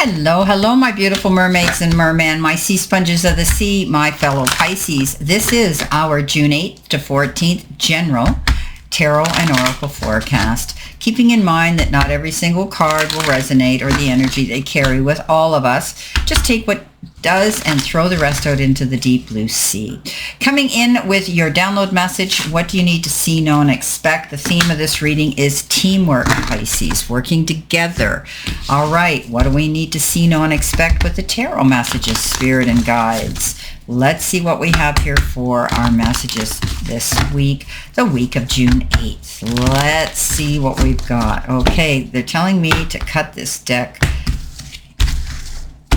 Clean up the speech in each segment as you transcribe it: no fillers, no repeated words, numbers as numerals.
Hello, hello, my beautiful mermaids and merman, my sea sponges of the sea, my fellow Pisces. This is our June 8th to 14th general tarot and oracle forecast. Keeping in mind that not every single card will resonate or the energy they carry with all of us. Just take what does and throw the rest out into the deep blue sea. Coming in with your download message, what do you need to see, know, and expect? The theme of this reading is teamwork, Pisces, working together. All right, what do we need to see, know, and expect with the tarot messages, spirit and guides? Let's see what we have here for our messages this week, the week of June 8th. Let's see what we've got. Okay, they're telling me to cut this deck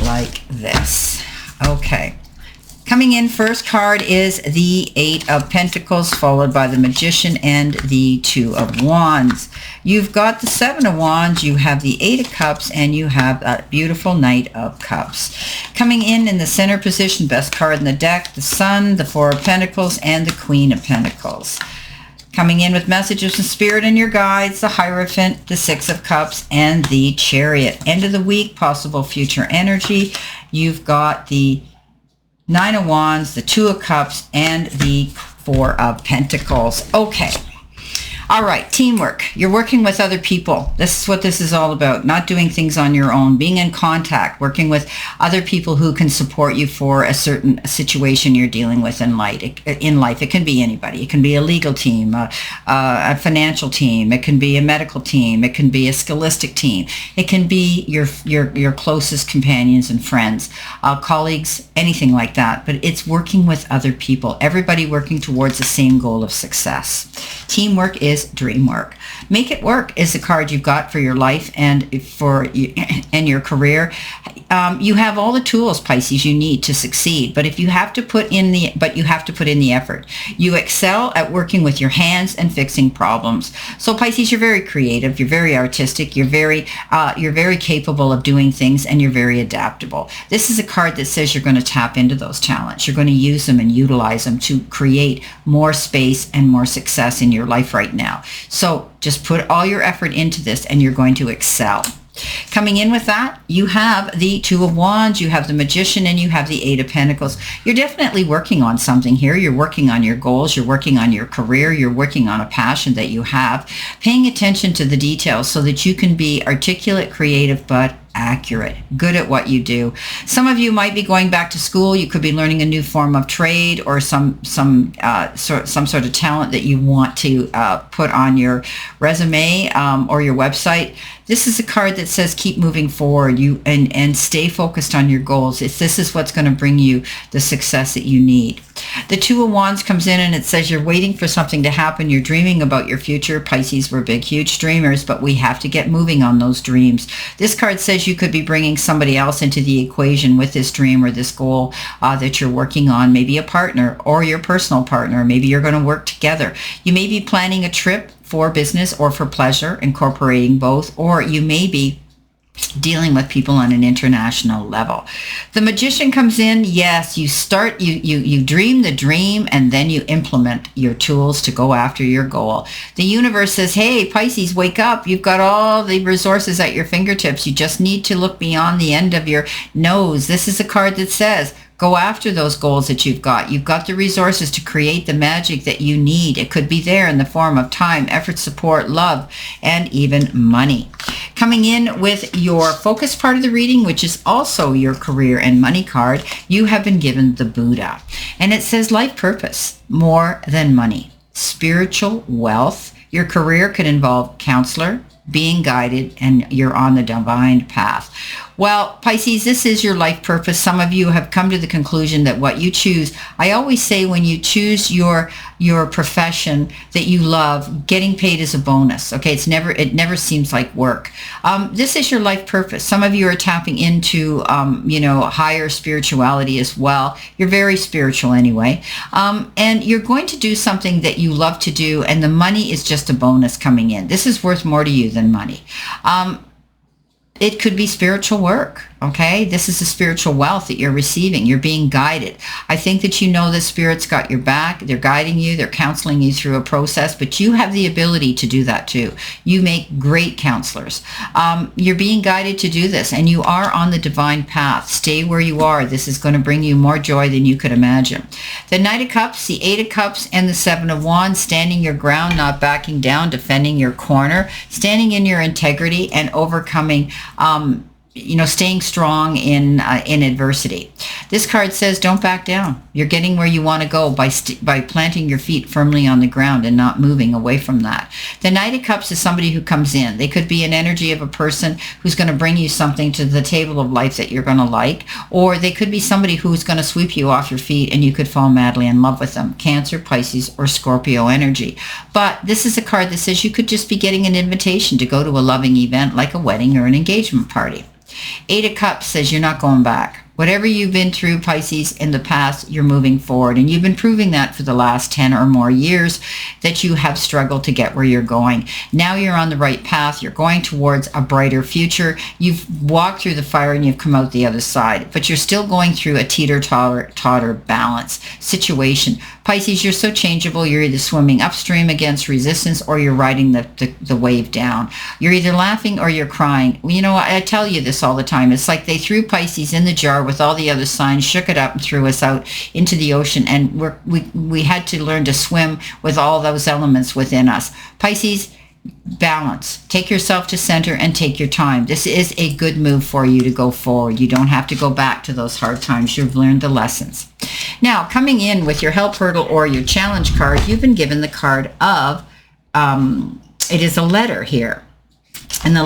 like this. Okay. Coming in, first card is the Eight of Pentacles, followed by the Magician and the Two of Wands. You've got the Seven of Wands, you have the Eight of Cups, and you have that beautiful Knight of Cups. Coming in the center position, best card in the deck, the Sun, the Four of Pentacles, and the Queen of Pentacles. Coming in with messages from spirit and your guides, the Hierophant, the Six of Cups, and the Chariot. End of the week, possible future energy. You've got the Nine of Wands, the Two of Cups, and the Four of Pentacles. Okay. All right, teamwork. You're working with other people. This is what this is all about. Not doing things on your own. Being in contact, working with other people who can support you for a certain situation you're dealing with in life. It can be anybody. It can be a legal team, a financial team. It can be a medical team. It can be a scholastic team. It can be your closest companions and friends, colleagues, anything like that. But it's working with other people. Everybody working towards the same goal of success. Teamwork is dream work. Make it work is the card you've got for your life and for your career. You have all the tools, Pisces, you need to succeed. But you have to put in the effort. You excel at working with your hands and fixing problems. So Pisces, you're very creative. You're very artistic. You're very capable of doing things, and you're very adaptable. This is a card that says you're going to tap into those talents. You're going to use them and utilize them to create more space and more success in your life right now. So just put all your effort into this and you're going to excel. Coming in with that, you have the Two of Wands, you have the Magician, and you have the Eight of Pentacles. You're definitely working on something here. You're working on your goals. You're working on your career. You're working on a passion that you have. Paying attention to the details so that you can be articulate, creative, but accurate, good at what you do. Some of you might be going back to school. You could be learning a new form of trade or some sort of talent that you want to put on your resume or your website. This is a card that says keep moving forward and stay focused on your goals. This is what's going to bring you the success that you need. The Two of Wands comes in and it says you're waiting for something to happen. You're dreaming about your future. Pisces, we're big, huge dreamers, but we have to get moving on those dreams. This card says you could be bringing somebody else into the equation with this dream or this goal that you're working on, maybe a partner or your personal partner. Maybe you're going to work together. You may be planning a trip for business or for pleasure, incorporating both, or you may be dealing with people on an international level. The Magician comes in. Yes, you dream the dream and then you implement your tools to go after your goal. The universe says, hey, Pisces, wake up. You've got all the resources at your fingertips. You just need to look beyond the end of your nose. This is a card that says, go after those goals that you've got. You've got the resources to create the magic that you need. It could be there in the form of time, effort, support, love, and even money. Coming in with your focus part of the reading, which is also your career and money card, you have been given the Buddha. And it says life purpose, more than money. Spiritual wealth. Your career could involve counselor, being guided, and you're on the divine path. Well, Pisces, this is your life purpose. Some of you have come to the conclusion that what you choose, I always say when you choose your profession that you love, getting paid is a bonus. Okay, it never seems like work. This is your life purpose. Some of you are tapping into higher spirituality as well. You're very spiritual anyway. And you're going to do something that you love to do, and the money is just a bonus coming in. This is worth more to you than money. It could be spiritual work. Okay, this is the spiritual wealth that you're receiving. You're being guided. I think that you know the Spirit's got your back. They're guiding you. They're counseling you through a process, but you have the ability to do that too. You make great counselors. You're being guided to do this, and you are on the divine path. Stay where you are. This is going to bring you more joy than you could imagine. The Knight of Cups, the Eight of Cups, and the Seven of Wands, standing your ground, not backing down, defending your corner, standing in your integrity, and overcoming staying strong in adversity. This card says, don't back down. You're getting where you want to go by planting your feet firmly on the ground and not moving away from that. The Knight of Cups is somebody who comes in. They could be an energy of a person who's going to bring you something to the table of life that you're going to like, or they could be somebody who's going to sweep you off your feet and you could fall madly in love with them. Cancer, Pisces, or Scorpio energy. But this is a card that says you could just be getting an invitation to go to a loving event like a wedding or an engagement party. Eight of Cups says you're not going back. Whatever you've been through, Pisces, in the past, you're moving forward. And you've been proving that for the last 10 or more years that you have struggled to get where you're going. Now you're on the right path. You're going towards a brighter future. You've walked through the fire and you've come out the other side. But you're still going through a teeter-totter balance situation. Pisces, you're so changeable. You're either swimming upstream against resistance or you're riding the wave down. You're either laughing or you're crying. You know, I tell you this all the time. It's like they threw Pisces in the jar with all the other signs, shook it up and threw us out into the ocean, and we had to learn to swim with all those elements within us. Pisces, balance. Take yourself to center and take your time. This is a good move for you to go forward. You don't have to go back to those hard times. You've learned the lessons. Now, coming in with your help hurdle or your challenge card, you've been given the card of, it is a letter here. And the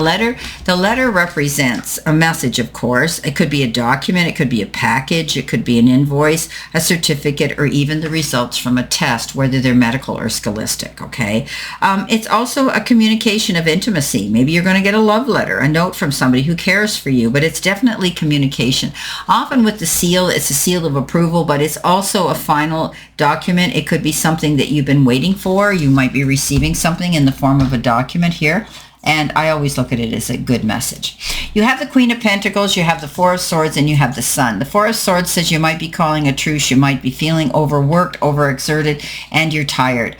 letter represents a message, of course. It could be a document, it could be a package, it could be an invoice, a certificate, or even the results from a test, whether they're medical or scholastic, okay? It's also a communication of intimacy. Maybe you're going to get a love letter, a note from somebody who cares for you, but it's definitely communication. Often with the seal, it's a seal of approval, but it's also a final document. It could be something that you've been waiting for. You might be receiving something in the form of a document here. And I always look at it as a good message. You have the Queen of Pentacles, you have the Four of Swords, and you have the Sun. The Four of Swords says you might be calling a truce. You might be feeling overworked, overexerted, and you're tired.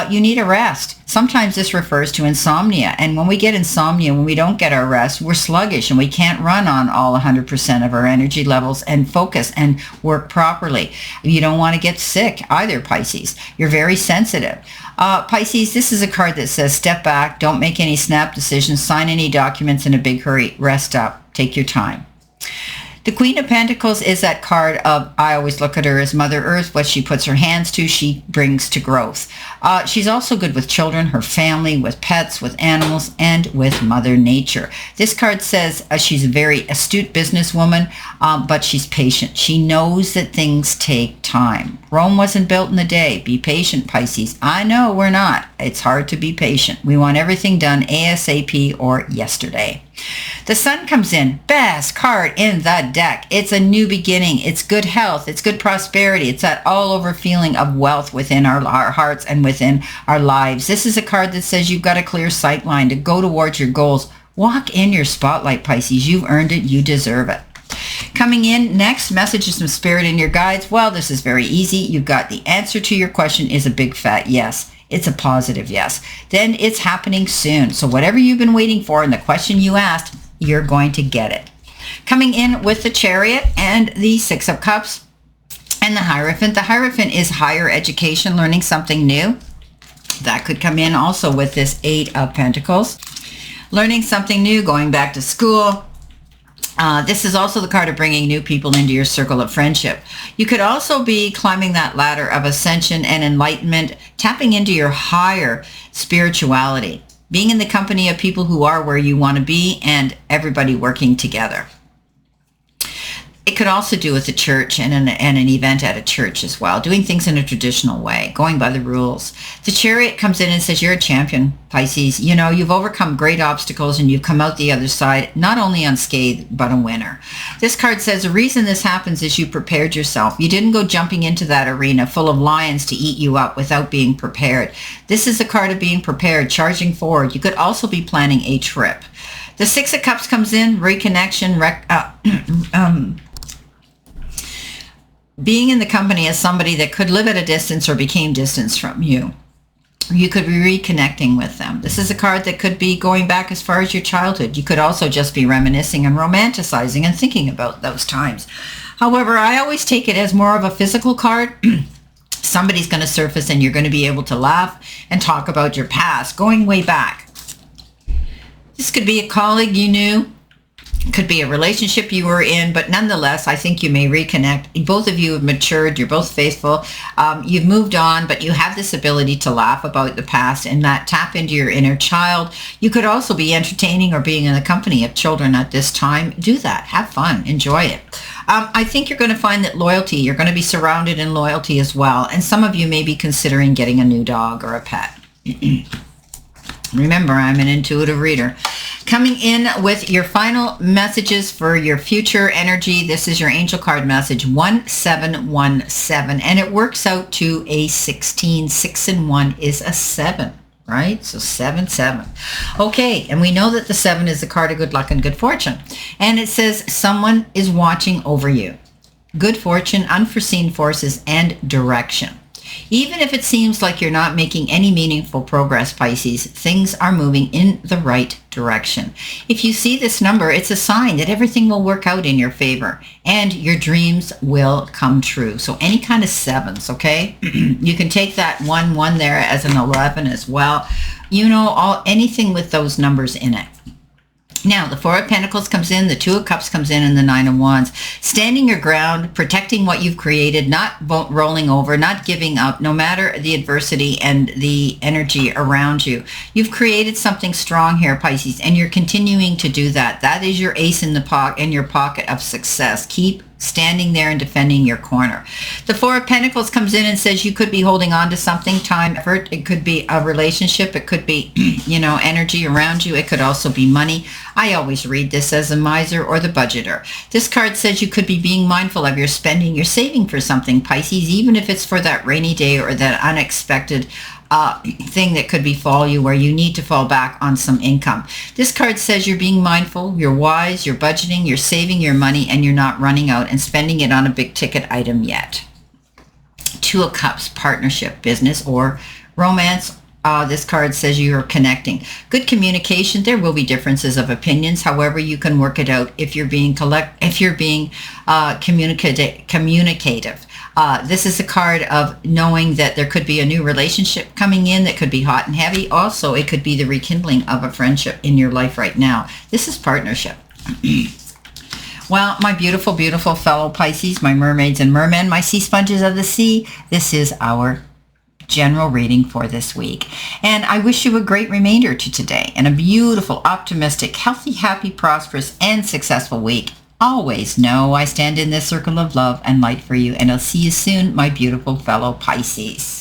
You need a rest. Sometimes this refers to insomnia. And when we get insomnia, when we don't get our rest, we're sluggish and we can't run on all 100% of our energy levels and focus and work properly. You don't want to get sick either, Pisces. You're very sensitive. Pisces, this is a card that says step back, don't make any snap decisions, sign any documents in a big hurry, rest up, take your time. The Queen of Pentacles is that card of, I always look at her as Mother Earth. What she puts her hands to, she brings to growth. She's also good with children, her family, with pets, with animals, and with Mother Nature. This card says she's a very astute businesswoman, but she's patient. She knows that things take time. Rome wasn't built in a day. Be patient, Pisces. I know we're not. It's hard to be patient. We want everything done ASAP or yesterday. The Sun comes in, best card in the deck. It's a new beginning. It's good health. It's good prosperity. It's that all over feeling of wealth within our hearts and within our lives. This is a card that says you've got a clear sight line to go towards your goals. Walk in your spotlight, Pisces. You've earned it. You deserve it. Coming in next, messages from Spirit and your guides. Well, this is very easy. You've got the answer to your question is a big fat yes. It's a positive yes. Then it's happening soon. So whatever you've been waiting for and the question you asked, you're going to get it. Coming in with the Chariot and the Six of Cups and the Hierophant. The Hierophant is higher education, learning something new. That could come in also with this Eight of Pentacles. Learning something new, going back to school. This is also the card of bringing new people into your circle of friendship. You could also be climbing that ladder of ascension and enlightenment, tapping into your higher spirituality, being in the company of people who are where you want to be and everybody working together. It could also do with the church and an event at a church as well, doing things in a traditional way, going by the rules. The Chariot comes in and says, you're a champion, Pisces. You know, you've overcome great obstacles and you've come out the other side, not only unscathed, but a winner. This card says the reason this happens is you prepared yourself. You didn't go jumping into that arena full of lions to eat you up without being prepared. This is a card of being prepared, charging forward. You could also be planning a trip. The Six of Cups comes in, reconnection, being in the company of somebody that could live at a distance or became distance from you. You could be reconnecting with them. This is a card that could be going back as far as your childhood. You could also just be reminiscing and romanticizing and thinking about those times. However, I always take it as more of a physical card. Somebody's going to surface and you're going to be able to laugh and talk about your past, going way back. This could be a colleague you knew. Could be a relationship you were in, but nonetheless, I think you may reconnect. Both of you have matured. You're both faithful. You've moved on, but you have this ability to laugh about the past and that tap into your inner child. You could also be entertaining or being in the company of children at this time. Do that. Have fun. Enjoy it. I think you're going to find that loyalty, you're going to be surrounded in loyalty as well. And some of you may be considering getting a new dog or a pet. Remember, I'm an intuitive reader. Coming in with your final messages for your future energy. This is your angel card message, 1717. And it works out to a 16. 6 and 1 is a 7, right? So 7, 7. Okay, and we know that the 7 is the card of good luck and good fortune. And it says someone is watching over you. Good fortune, unforeseen forces, and direction. Even if it seems like you're not making any meaningful progress, Pisces, things are moving in the right direction. If you see this number, it's a sign that everything will work out in your favor and your dreams will come true. So any kind of 7s, okay? You can take that 1 there as an 11 as well. You know, anything with those numbers in it. Now, the Four of Pentacles comes in, the Two of Cups comes in, and the Nine of Wands. Standing your ground, protecting what you've created, not rolling over, not giving up, no matter the adversity and the energy around you. You've created something strong here, Pisces, and you're continuing to do that. That is your ace in your pocket of success. Keep standing there and defending your corner. The Four of Pentacles comes in and says you could be holding on to something, time, effort. It could be a relationship. It could be, energy around you. It could also be money. I always read this as a miser or the budgeter. This card says you could be being mindful of your spending. You're saving for something, Pisces, even if it's for that rainy day or that unexpected thing that could befall you where you need to fall back on some income. This card says you're being mindful, you're wise, you're budgeting, you're saving your money, and you're not running out and spending it on a big ticket item yet. Two of Cups, partnership, business, or romance. This card says you're connecting. Good communication. There will be differences of opinions. However, you can work it out if you're being communicative. This is a card of knowing that there could be a new relationship coming in that could be hot and heavy. Also, it could be the rekindling of a friendship in your life right now. This is partnership. Well, my beautiful, beautiful fellow Pisces, my mermaids and mermen, my sea sponges of the sea, this is our general reading for this week. And I wish you a great remainder to today and a beautiful, optimistic, healthy, happy, prosperous, and successful week. Always know I stand in this circle of love and light for you, and I'll see you soon, my beautiful fellow Pisces.